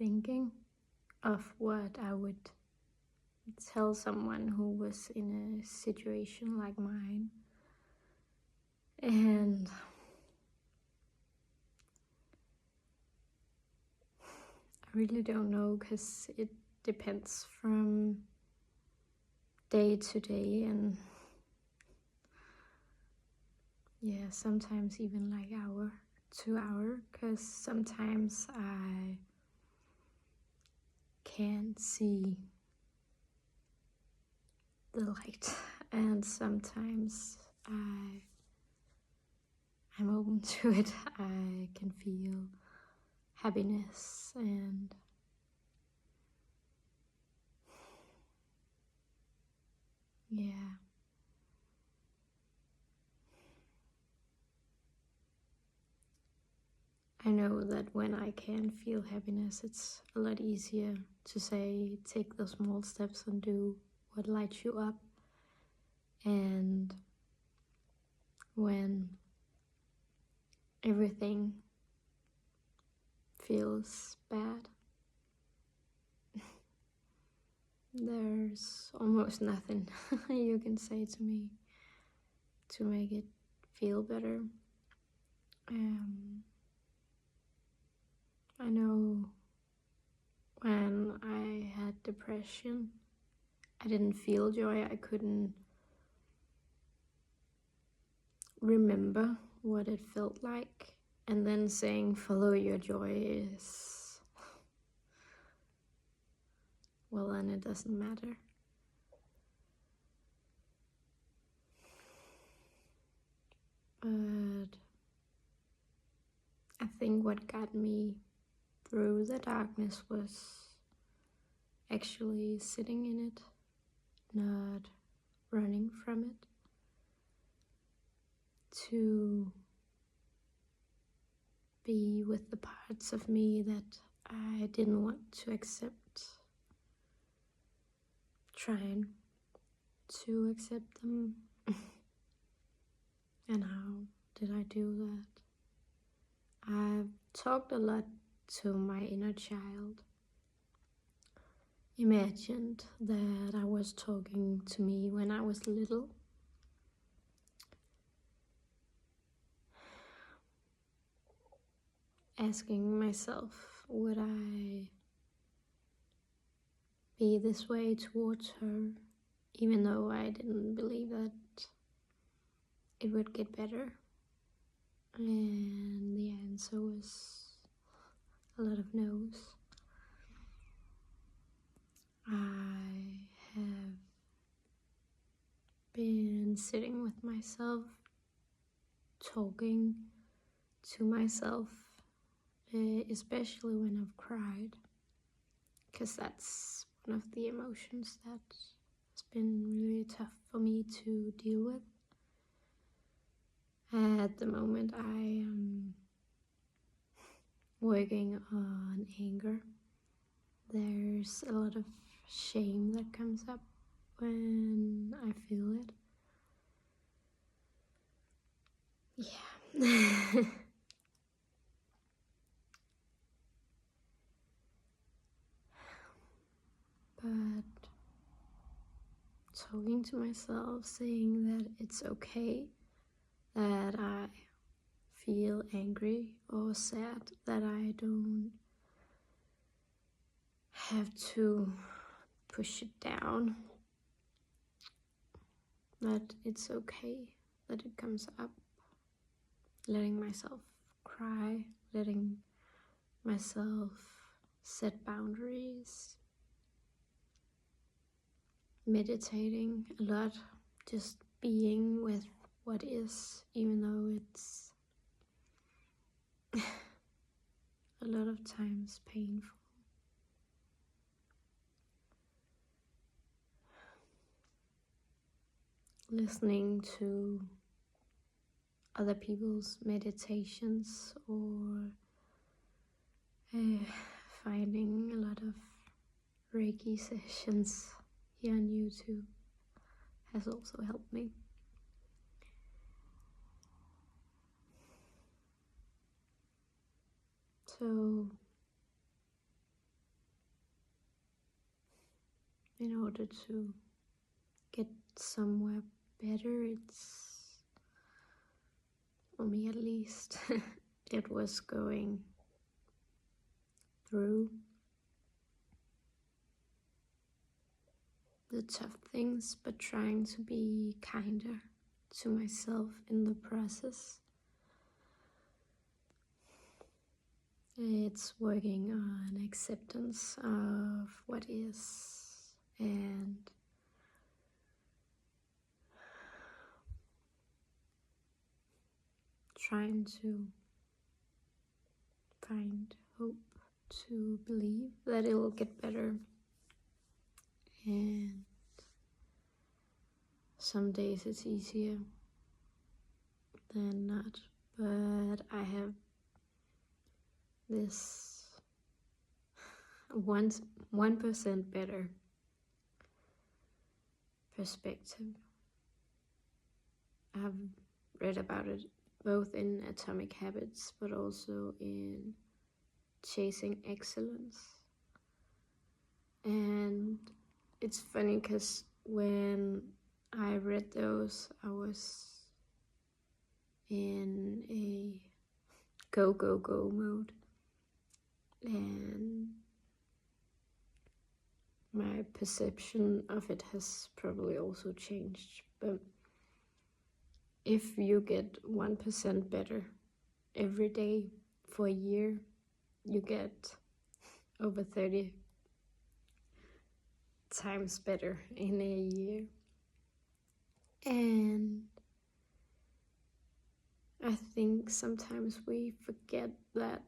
thinking of what I would tell someone who was in a situation like mine. And I really don't know, because it depends from day to day, and yeah, sometimes even like hour to hour, because sometimes I can't see the light, and sometimes I'm open to it. I can feel happiness, and yeah, I know that when I can feel happiness, it's a lot easier to say, take the small steps and do what lights you up. And when everything feels bad, there's almost nothing you can say to me to make it feel better. I know when I had depression, I didn't feel joy. I couldn't remember what it felt like. And then saying follow your joy is, well, then it doesn't matter. But I think what got me through the darkness was actually sitting in it, not running from it, to be with the parts of me that I didn't want to accept, trying to accept them. And how did I do that? I've talked a lot to my inner child. Imagined that I was talking to me when I was little. Asking myself, would I be this way towards her, even though I didn't believe that it would get better? And the answer was a lot of no's. I have been sitting with myself, talking to myself, especially when I've cried, because that's one of the emotions that has been really tough for me to deal with. At the moment, I am working on anger. There's a lot of shame that comes up when I feel it. Yeah. But talking to myself, saying that it's okay that I feel angry or sad, that I don't have to push it down, that it's okay that it comes up, letting myself cry, letting myself set boundaries, meditating a lot, just being with what is, even though it's a lot of times painful. Listening to other people's meditations, or finding a lot of Reiki sessions here on YouTube has also helped me. So in order to get somewhere better. It's, for me at least, it was going through the tough things, but trying to be kinder to myself in the process. It's working on acceptance of what is and trying to find hope, to believe that it will get better. And some days it's easier than not, but I have this 1% better perspective. I've read about it both in Atomic Habits, but also in Chasing Excellence. And it's funny because when I read those, I was in a go, go, go mode. And my perception of it has probably also changed. But if you get 1% better every day for a year, you get over 30 times better in a year. And I think sometimes we forget that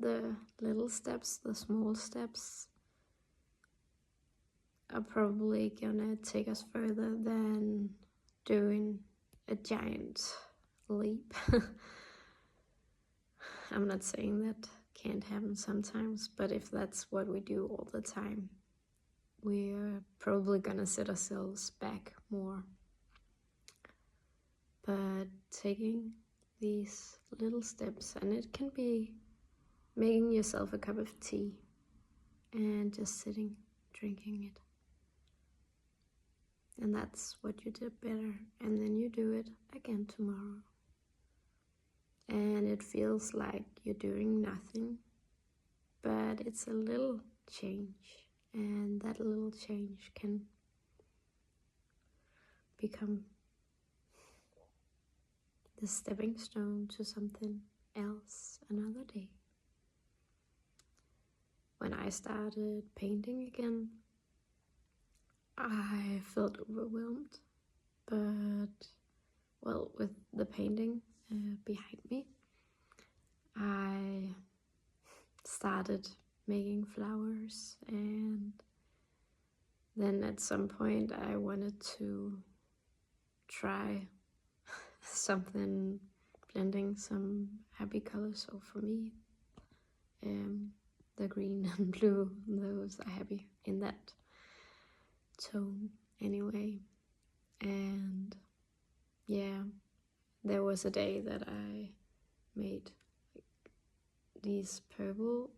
the little steps, the small steps, are probably gonna take us further than doing a giant leap. I'm not saying that can't happen sometimes, but if that's what we do all the time, we're probably gonna set ourselves back more. But taking these little steps, and it can be making yourself a cup of tea and just sitting, drinking it. And that's what you did better. And then you do it again tomorrow. And it feels like you're doing nothing, but it's a little change. And that little change can become the stepping stone to something else another day. When I started painting again, I felt overwhelmed, but well, with the painting behind me, I started making flowers, and then at some point I wanted to try something blending some happy colors. So for me, the green and blue, those are happy in that tone anyway. And yeah, there was a day that I made these purple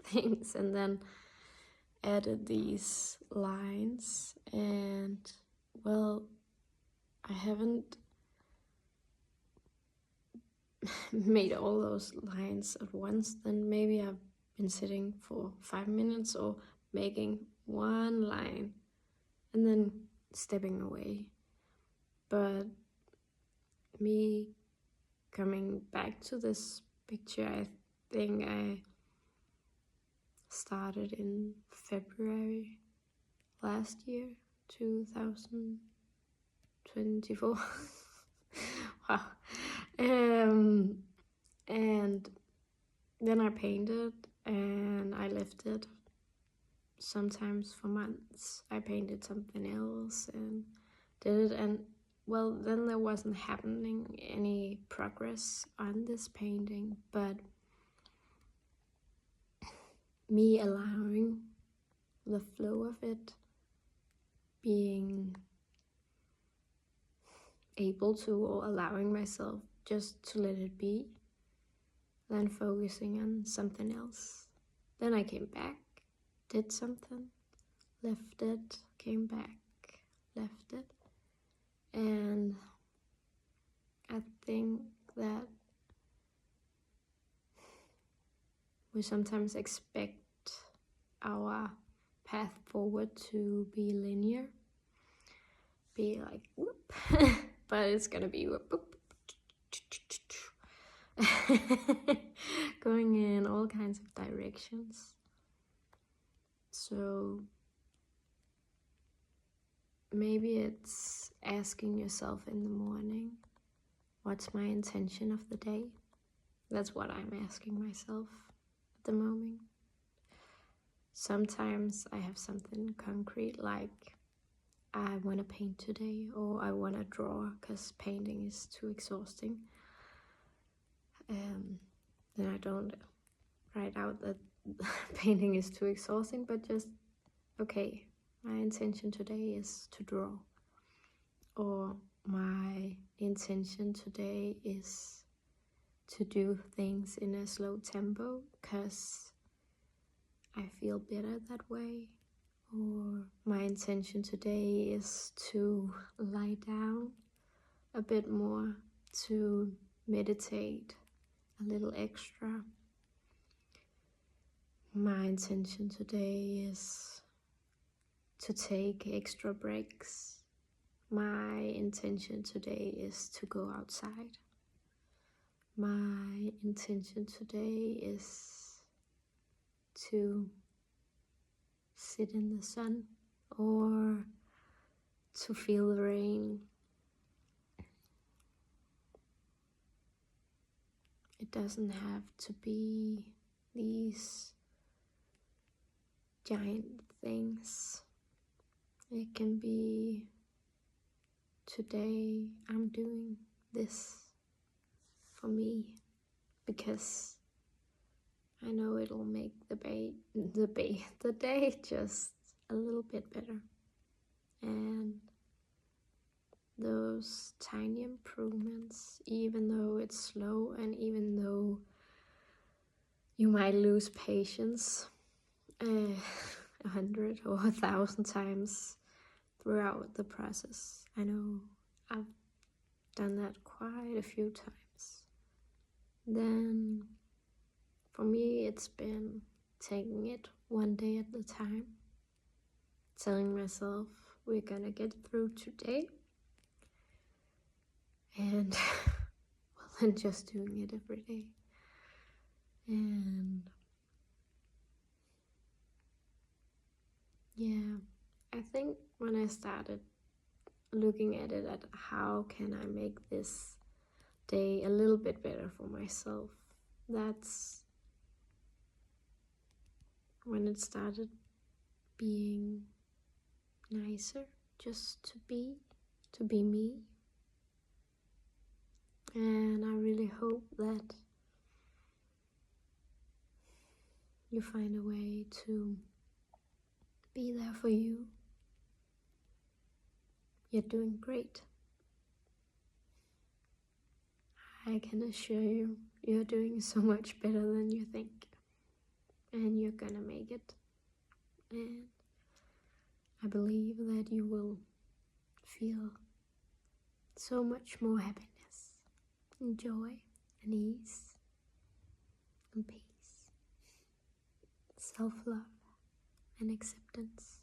things and then added these lines, and well, I haven't made all those lines at once. Then maybe I've been sitting for 5 minutes or making one line and then stepping away. But me coming back to this picture, I think I started in February last year, 2024. Wow. And then I painted and I left it. Sometimes for months I painted something else and did it, and well, then there wasn't happening any progress on this painting, but me allowing the flow of it, being able to, or allowing myself just to let it be, then focusing on something else. Then I came back did something, left it, came back, left it. And I think that we sometimes expect our path forward to be linear, be like whoop, but it's gonna be whoop, whoop, going in all kinds of directions. So maybe it's asking yourself in the morning, what's my intention of the day? That's what I'm asking myself at the moment. Sometimes I have something concrete like I want to paint today, or I want to draw because painting is too exhausting. Then I don't write out that painting is too exhausting, but just, okay, my intention today is to draw. Or my intention today is to do things in a slow tempo because I feel better that way. Or my intention today is to lie down a bit more, to meditate a little extra. My intention today is to take extra breaks. My intention today is to go outside. My intention today is to sit in the sun or to feel the rain. It doesn't have to be these giant things. It can be, today I'm doing this for me because I know it'll make the day just a little bit better. And those tiny improvements, even though it's slow and even though you might lose patience 100 or 1,000 times throughout the process. I know I've done that quite a few times. Then for me it's been taking it one day at a time, telling myself we're gonna get through today, and well, then just doing it every day. And yeah, I think when I started looking at it at how can I make this day a little bit better for myself, that's when it started being nicer just to be me. And I really hope that you find a way to be there for you. You're doing great. I can assure you, you're doing so much better than you think. And you're gonna make it. And I believe that you will feel so much more happiness and joy and ease and peace, self-love and acceptance.